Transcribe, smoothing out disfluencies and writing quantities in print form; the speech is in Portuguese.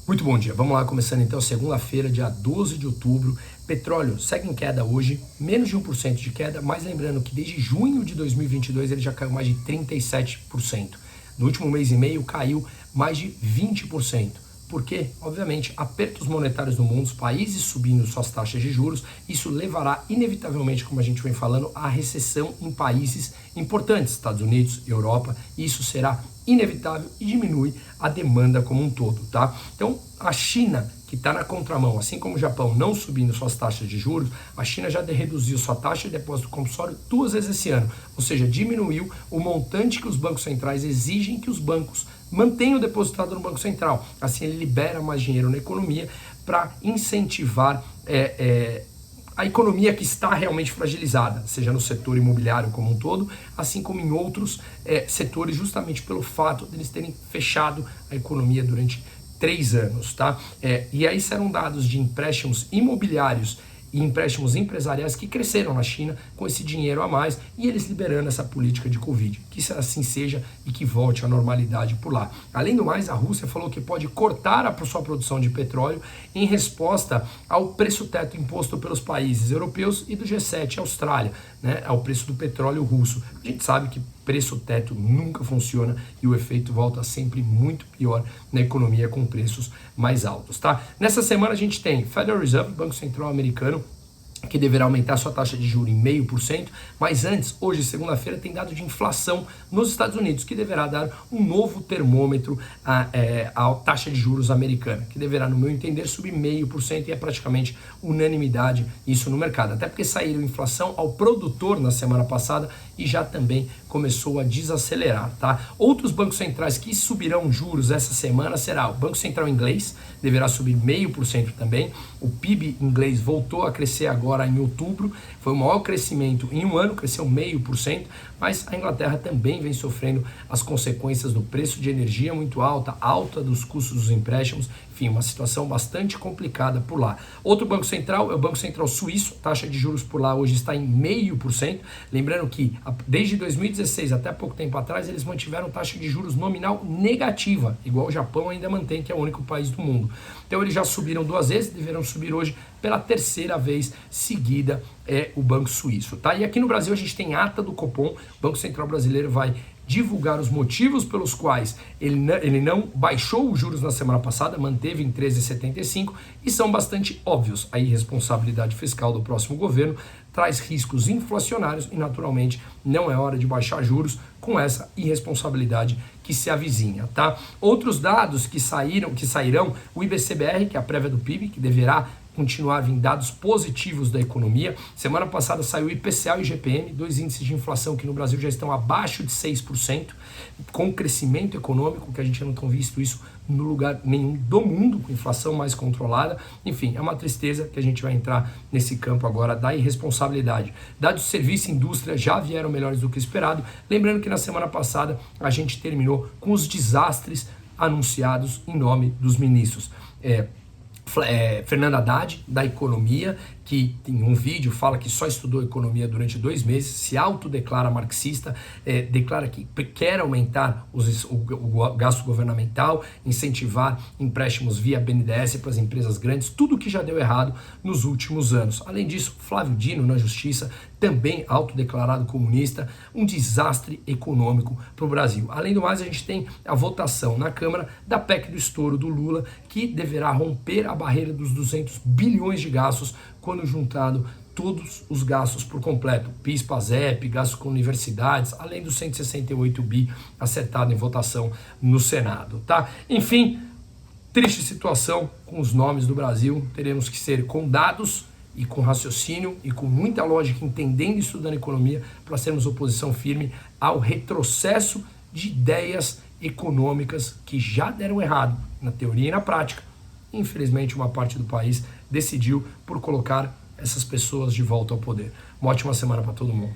Muito bom dia. Vamos lá, começando então segunda-feira, dia 12 de outubro. Petróleo segue em queda hoje, menos de 1% de queda, mas lembrando que desde junho de 2022 ele já caiu mais de 37%. No último mês e meio caiu mais de 20%. Por quê? Obviamente, apertos monetários no mundo, os países subindo suas taxas de juros, isso levará inevitavelmente, como a gente vem falando, à recessão em países importantes, Estados Unidos, Europa, e isso será inevitável e diminui a demanda como um todo, tá? Então, a China, que está na contramão, assim como o Japão não subindo suas taxas de juros, a China já reduziu sua taxa de depósito compulsório 2 vezes esse ano, ou seja, diminuiu o montante que os bancos centrais exigem que os bancos mantenham depositado no Banco Central. Assim, ele libera mais dinheiro na economia para incentivar a economia que está realmente fragilizada, seja no setor imobiliário como um todo, assim como em outros setores, justamente pelo fato de eles terem fechado a economia durante 3 anos, tá? E aí serão dados de empréstimos imobiliários e empréstimos empresariais que cresceram na China com esse dinheiro a mais e eles liberando essa política de Covid. Que assim seja e que volte à normalidade por lá. Além do mais, a Rússia falou que pode cortar a sua produção de petróleo em resposta ao preço teto imposto pelos países europeus e do G7, Austrália, né, ao preço do petróleo russo. A gente sabe que preço teto nunca funciona e o efeito volta sempre muito pior na economia com preços mais altos, tá? Nessa semana a gente tem Federal Reserve, Banco Central Americano, que deverá aumentar sua taxa de juros em 0,5%, mas antes, hoje, segunda-feira, tem dado de inflação nos Estados Unidos, que deverá dar um novo termômetro à taxa de juros americana, que deverá, no meu entender, subir 0,5% e é praticamente unanimidade isso no mercado, até porque saiu inflação ao produtor na semana passada e já também começou a desacelerar, tá? Outros bancos centrais que subirão juros essa semana será o Banco Central inglês, deverá subir 0,5% também, o PIB inglês voltou a crescer agora em outubro, foi o maior crescimento em um ano, cresceu 0,5%, mas a Inglaterra também vem sofrendo as consequências do preço de energia muito alta dos custos dos empréstimos, enfim, uma situação bastante complicada por lá. Outro banco central é o Banco Central Suíço, taxa de juros por lá hoje está em 0,5%, lembrando que desde 2016 até pouco tempo atrás eles mantiveram taxa de juros nominal negativa, igual o Japão ainda mantém, que é o único país do mundo. Então eles já subiram 2 vezes, deverão subir hoje pela 3ª vez seguida o Banco Suíço, tá? E aqui no Brasil a gente tem ata do Copom, o Banco Central Brasileiro vai divulgar os motivos pelos quais ele não baixou os juros na semana passada, manteve em 13,75 e são bastante óbvios. A irresponsabilidade fiscal do próximo governo traz riscos inflacionários e naturalmente não é hora de baixar juros com essa irresponsabilidade que se avizinha, tá? Outros dados que sairão, o IBC-BR, que é a prévia do PIB, que deverá continuar vindo dados positivos da economia. Semana passada saiu o IPCA e o IGPM, 2 índices de inflação que no Brasil já estão abaixo de 6%, com crescimento econômico, que a gente não tem visto isso no lugar nenhum do mundo, com inflação mais controlada. Enfim, é uma tristeza que a gente vai entrar nesse campo agora da irresponsabilidade. Dados de serviço e indústria já vieram melhores do que esperado. Lembrando que na semana passada a gente terminou com os desastres anunciados em nome dos ministros. Fernando Haddad, da economia, que tem um vídeo, fala que só estudou economia durante 2 meses, se autodeclara marxista, declara que quer aumentar o gasto governamental, incentivar empréstimos via BNDES para as empresas grandes, tudo que já deu errado nos últimos anos. Além disso, Flávio Dino, na Justiça, também autodeclarado comunista, um desastre econômico para o Brasil. Além do mais, a gente tem a votação na Câmara da PEC do estouro do Lula, que deverá romper a barreira dos 200 bilhões de gastos quando juntado todos os gastos por completo, PIS, PASEP, gastos com universidades, além dos 168 bi acertado em votação no Senado, tá? Enfim, triste situação com os nomes do Brasil, teremos que ser com dados e com raciocínio e com muita lógica, entendendo e estudando economia, para sermos oposição firme ao retrocesso de ideias econômicas que já deram errado na teoria e na prática. Infelizmente, uma parte do país decidiu por colocar essas pessoas de volta ao poder. Uma ótima semana para todo mundo.